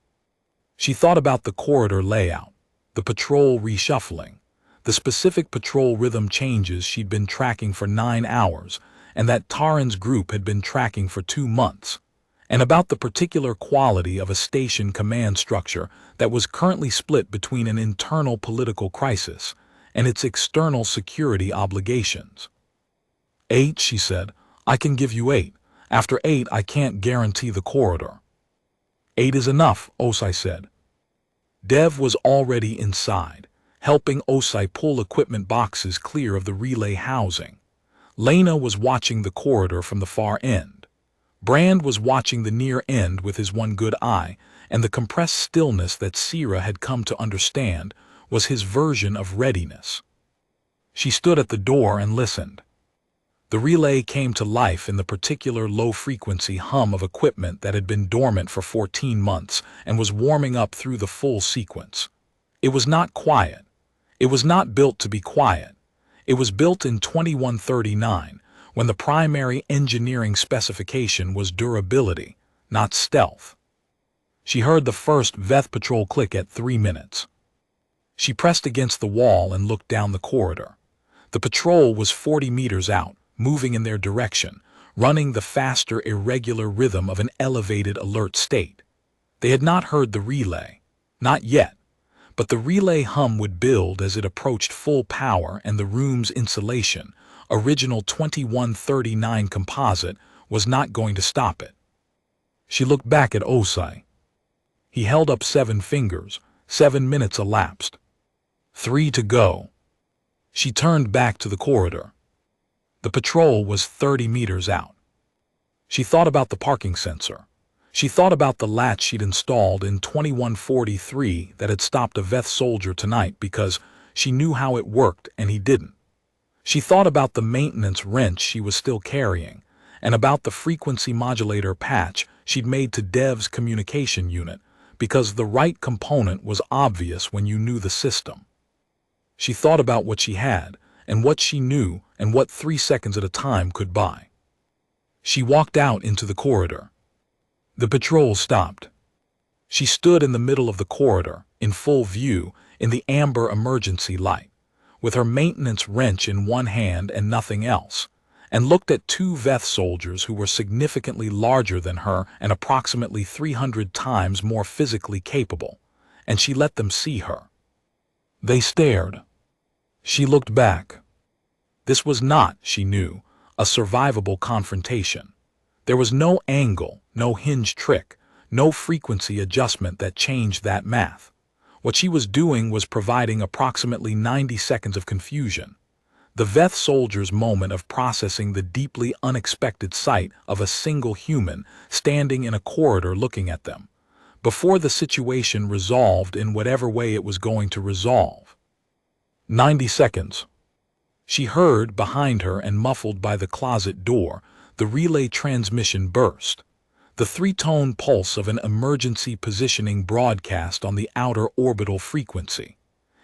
She thought about the corridor layout, the patrol reshuffling, the specific patrol rhythm changes she'd been tracking for 9 hours, and that Taran's group had been tracking for 2 months, and about the particular quality of a station command structure that was currently split between an internal political crisis and its external security obligations. 8, she said. I can give you 8. After 8, I can't guarantee the corridor. 8 is enough, Osai said. Dev was already inside, helping Osai pull equipment boxes clear of the relay housing. Lena was watching the corridor from the far end. Brand was watching the near end with his one good eye, and the compressed stillness that Sierra had come to understand was his version of readiness. She stood at the door and listened. The relay came to life in the particular low-frequency hum of equipment that had been dormant for 14 months and was warming up through the full sequence. It was not quiet. It was not built to be quiet. It was built in 2139, when the primary engineering specification was durability, not stealth. She heard the first Veth patrol click at 3 minutes. She pressed against the wall and looked down the corridor. The patrol was 40 meters out, moving in their direction, running the faster, irregular rhythm of an elevated alert state. They had not heard the relay. Not yet. But the relay hum would build as it approached full power, and the room's insulation, original 2139 composite, was not going to stop it. She looked back at Osai. He held up 7 fingers. 7 minutes elapsed. 3 to go. She turned back to the corridor. The patrol was 30 meters out. She thought about the parking sensor. She thought about the latch she'd installed in 2143 that had stopped a Veth soldier tonight because she knew how it worked and he didn't. She thought about the maintenance wrench she was still carrying, and about the frequency modulator patch she'd made to Dev's communication unit, because the right component was obvious when you knew the system. She thought about what she had, and what she knew, and what 3 seconds at a time could buy. She walked out into the corridor. The patrol stopped. She stood in the middle of the corridor, in full view, in the amber emergency light, with her maintenance wrench in one hand and nothing else, and looked at 2 Veth soldiers who were significantly larger than her and approximately 300 times more physically capable, and she let them see her. They stared. She looked back. This was not, she knew, a survivable confrontation. There was no angle, no hinge trick, no frequency adjustment that changed that math. What she was doing was providing approximately 90 seconds of confusion. The Veth soldier's moment of processing the deeply unexpected sight of a single human standing in a corridor looking at them, before the situation resolved in whatever way it was going to resolve. 90 seconds. She heard, behind her and muffled by the closet door, the relay transmission burst, the 3-tone pulse of an emergency positioning broadcast on the outer orbital frequency.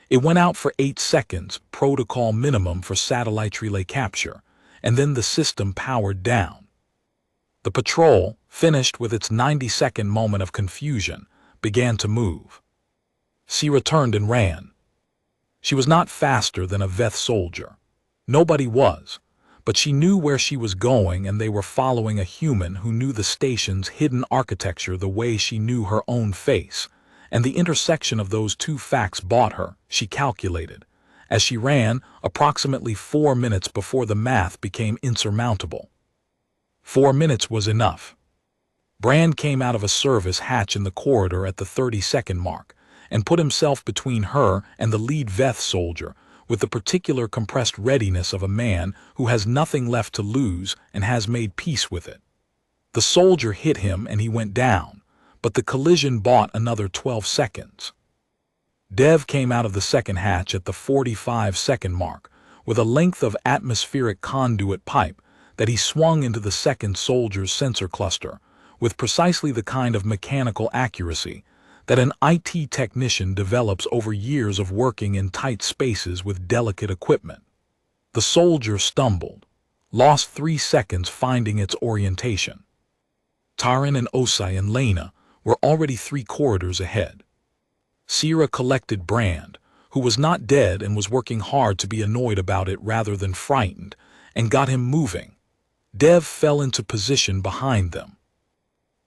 It went out for 8 seconds, protocol minimum for satellite relay capture, and then the system powered down. The patrol, finished with its 90-second moment of confusion, began to move. Sierra turned and ran. She was not faster than a Veth soldier. Nobody was, but she knew where she was going, and they were following a human who knew the station's hidden architecture the way she knew her own face, and the intersection of those 2 facts bought her, she calculated, as she ran, approximately 4 minutes before the math became insurmountable. 4 minutes was enough. Brand came out of a service hatch in the corridor at the 30-second mark, and put himself between her and the lead Veth soldier, with the particular compressed readiness of a man who has nothing left to lose and has made peace with it. The soldier hit him and he went down, but the collision bought another 12 seconds. Dev came out of the second hatch at the 45-second mark, with a length of atmospheric conduit pipe that he swung into the second soldier's sensor cluster, with precisely the kind of mechanical accuracy that an IT technician develops over years of working in tight spaces with delicate equipment. The soldier stumbled, lost 3 seconds finding its orientation. Taran and Osai and Lena were already 3 corridors ahead. Sierra collected Brand, who was not dead and was working hard to be annoyed about it rather than frightened, and got him moving. Dev fell into position behind them.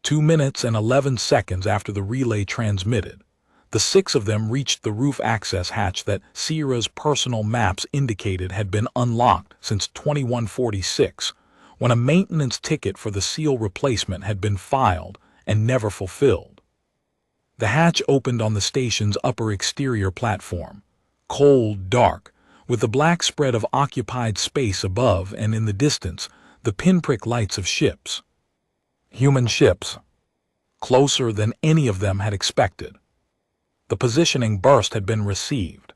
2 minutes and 11 seconds after the relay transmitted, the 6 of them reached the roof access hatch that Sierra's personal maps indicated had been unlocked since 2146, when a maintenance ticket for the seal replacement had been filed and never fulfilled. The hatch opened on the station's upper exterior platform, cold, dark, with the black spread of occupied space above and in the distance, the pinprick lights of ships. Human ships. Closer than any of them had expected. The positioning burst had been received.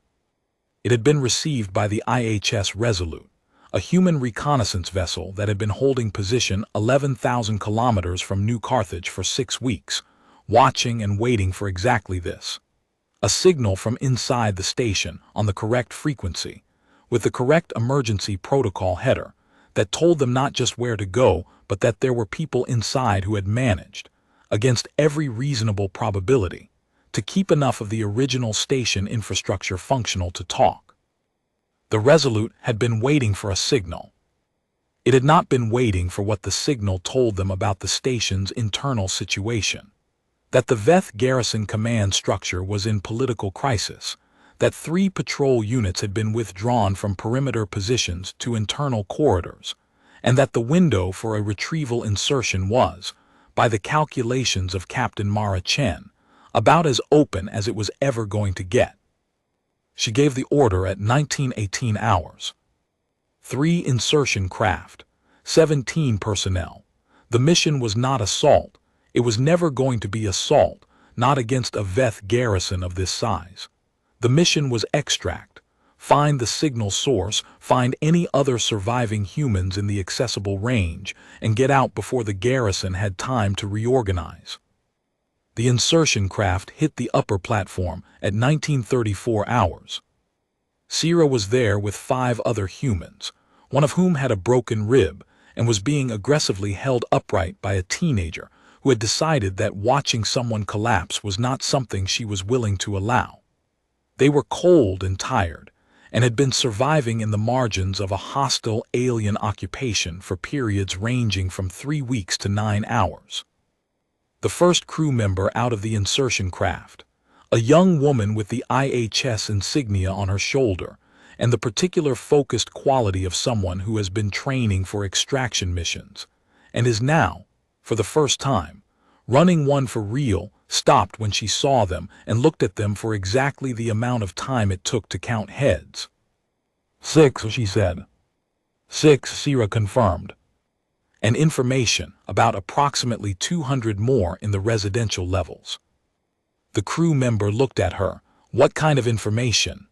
It had been received by the IHS Resolute, a human reconnaissance vessel that had been holding position 11,000 kilometers from New Carthage for 6 weeks, watching and waiting for exactly this. A signal from inside the station on the correct frequency, with the correct emergency protocol header, that told them not just where to go, but that there were people inside who had managed, against every reasonable probability, to keep enough of the original station infrastructure functional to talk. The Resolute had been waiting for a signal. It had not been waiting for what the signal told them about the station's internal situation. That the Veth garrison command structure was in political crisis, that 3 patrol units had been withdrawn from perimeter positions to internal corridors, and that the window for a retrieval insertion was, by the calculations of Captain Mara Chen, about as open as it was ever going to get. She gave the order at 1918 hours. 3 insertion craft, 17 personnel. The mission was not assault. It was never going to be assault, not against a Veth garrison of this size. The mission was extract, find the signal source, find any other surviving humans in the accessible range, and get out before the garrison had time to reorganize. The insertion craft hit the upper platform at 1934 hours. Sierra was there with 5 other humans, one of whom had a broken rib and was being aggressively held upright by a teenager who had decided that watching someone collapse was not something she was willing to allow. They were cold and tired, and had been surviving in the margins of a hostile alien occupation for periods ranging from 3 weeks to 9 hours. The first crew member out of the insertion craft, a young woman with the IHS insignia on her shoulder, and the particular focused quality of someone who has been training for extraction missions, and is now, for the first time, running one for real, stopped when she saw them and looked at them for exactly the amount of time it took to count heads. 6, she said. 6, Sierra confirmed. And information about approximately 200 more in the residential levels. The crew member looked at her. What kind of information?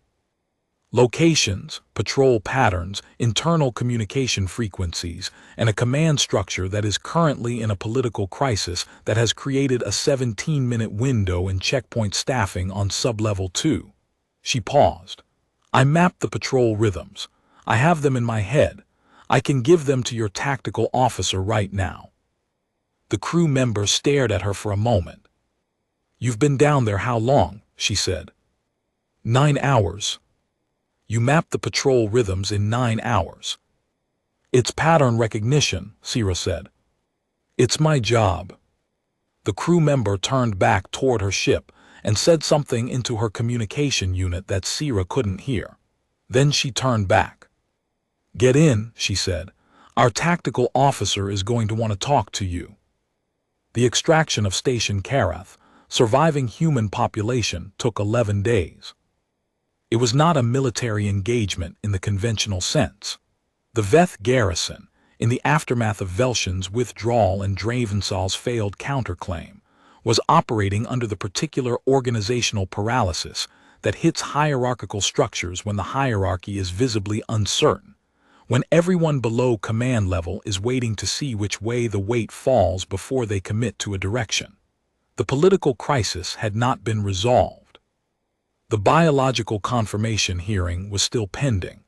Locations, patrol patterns, internal communication frequencies, and a command structure that is currently in a political crisis that has created a 17-minute window in checkpoint staffing on sub-level 2. She paused. I mapped the patrol rhythms. I have them in my head. I can give them to your tactical officer right now. The crew member stared at her for a moment. You've been down there how long? She said. 9 hours. You mapped the patrol rhythms in 9 hours. It's pattern recognition, Sierra said. It's my job. The crew member turned back toward her ship and said something into her communication unit that Sierra couldn't hear. Then she turned back. Get in, she said. Our tactical officer is going to want to talk to you. The extraction of Station Karath, surviving human population, took 11 days. It was not a military engagement in the conventional sense. The Veth garrison, in the aftermath of Velshin's withdrawal and Dravensal's failed counterclaim, was operating under the particular organizational paralysis that hits hierarchical structures when the hierarchy is visibly uncertain, when everyone below command level is waiting to see which way the weight falls before they commit to a direction. The political crisis had not been resolved. The biological confirmation hearing was still pending.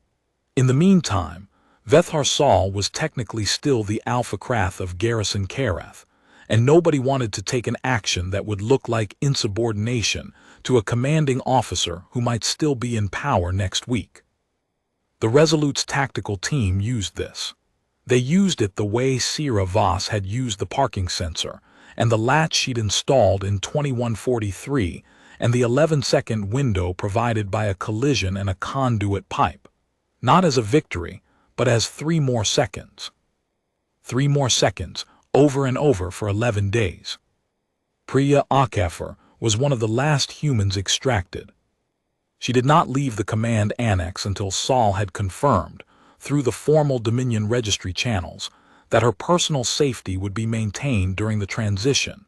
In the meantime, Veth Harsal was technically still the Alpha Krath of Garrison Karath, and nobody wanted to take an action that would look like insubordination to a commanding officer who might still be in power next week. The Resolute's tactical team used this. They used it the way Sierra Voss had used the parking sensor, and the latch she'd installed in 2143, and the 11-second window provided by a collision and a conduit pipe. Not as a victory, but as 3 more seconds. 3 more seconds, over and over for 11 days. Priya Akafer was one of the last humans extracted. She did not leave the command annex until Saul had confirmed, through the formal Dominion registry channels, that her personal safety would be maintained during the transition,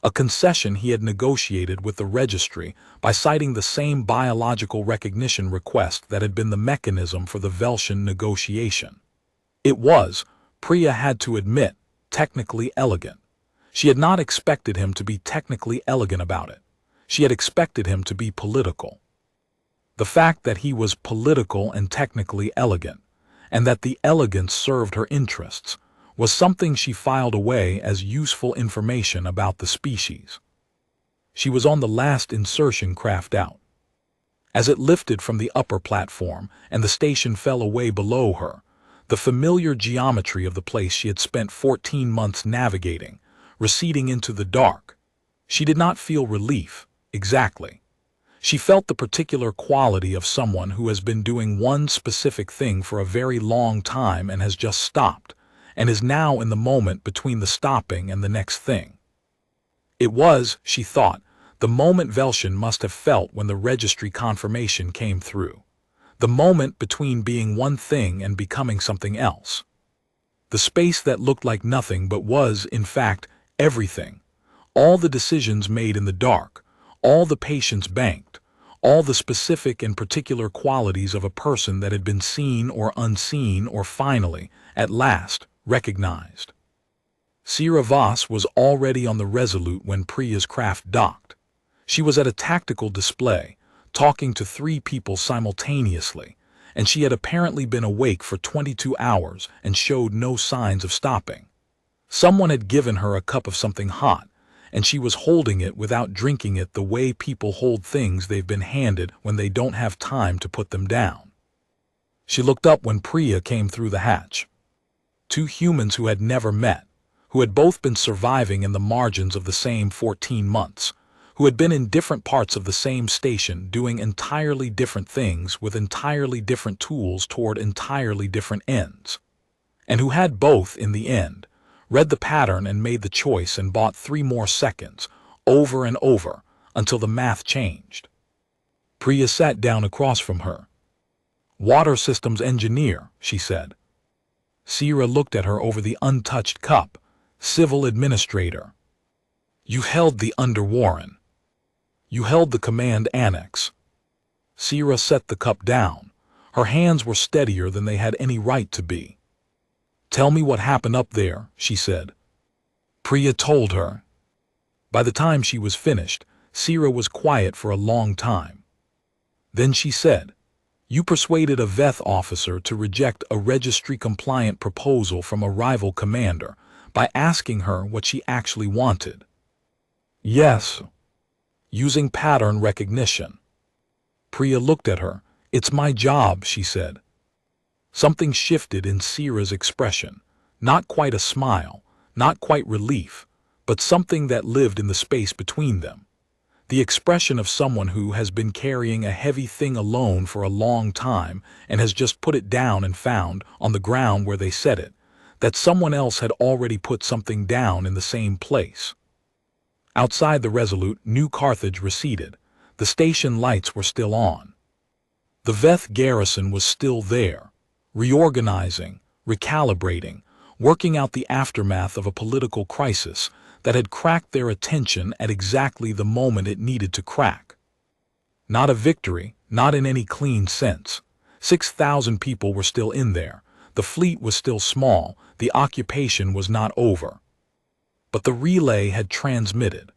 a concession he had negotiated with the registry by citing the same biological recognition request that had been the mechanism for the Veltian negotiation. It was, Priya had to admit, technically elegant. She had not expected him to be technically elegant about it. She had expected him to be political. The fact that he was political and technically elegant, and that the elegance served her interests, was something she filed away as useful information about the species. She was on the last insertion craft out. As it lifted from the upper platform and the station fell away below her, the familiar geometry of the place she had spent 14 months navigating, receding into the dark, she did not feel relief, exactly. She felt the particular quality of someone who has been doing one specific thing for a very long time and has just stopped, and is now in the moment between the stopping and the next thing. It was, she thought, the moment Veltian must have felt when the registry confirmation came through. The moment between being one thing and becoming something else. The space that looked like nothing but was, in fact, everything. All the decisions made in the dark, all the patience banked, all the specific and particular qualities of a person that had been seen or unseen or finally, at last, recognized. Sierra Voss was already on the Resolute when Priya's craft docked. She was at a tactical display, talking to 3 people simultaneously, and she had apparently been awake for 22 hours and showed no signs of stopping. Someone had given her a cup of something hot, and she was holding it without drinking it the way people hold things they've been handed when they don't have time to put them down. She looked up when Priya came through the hatch. 2 humans who had never met, who had both been surviving in the margins of the same 14 months, who had been in different parts of the same station doing entirely different things with entirely different tools toward entirely different ends, and who had both, in the end, read the pattern and made the choice and bought 3 more seconds, over and over, until the math changed. Priya sat down across from her. "Water systems engineer," she said. Sierra looked at her over the untouched cup. "Civil administrator. You held the Underwarren. You held the command annex." Sierra set the cup down. Her hands were steadier than they had any right to be. "Tell me what happened up there," she said. Priya told her. By the time she was finished, Sierra was quiet for a long time. Then she said, "You persuaded a Veth officer to reject a registry-compliant proposal from a rival commander by asking her what she actually wanted." "Yes. Using pattern recognition." Priya looked at her. "It's my job," she said. Something shifted in Sierra's expression, not quite a smile, not quite relief, but something that lived in the space between them. The expression of someone who has been carrying a heavy thing alone for a long time and has just put it down and found, on the ground where they set it, that someone else had already put something down in the same place. Outside the Resolute, New Carthage receded. The station lights were still on. The Veth garrison was still there, reorganizing, recalibrating, working out the aftermath of a political crisis that had cracked their attention at exactly the moment it needed to crack. Not a victory, not in any clean sense. 6,000 people were still in there. The fleet was still small. The occupation was not over. But the relay had transmitted.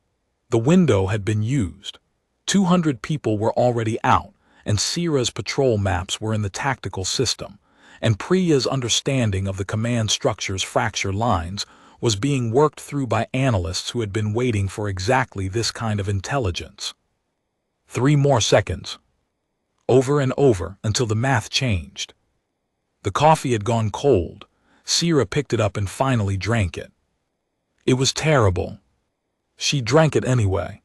The window had been used. 200 people were already out, and Sierra's patrol maps were in the tactical system, and Priya's understanding of the command structure's fracture lines was being worked through by analysts who had been waiting for exactly this kind of intelligence. 3 more seconds. Over and over until the math changed. The coffee had gone cold. Sierra picked it up and finally drank it. It was terrible. She drank it anyway.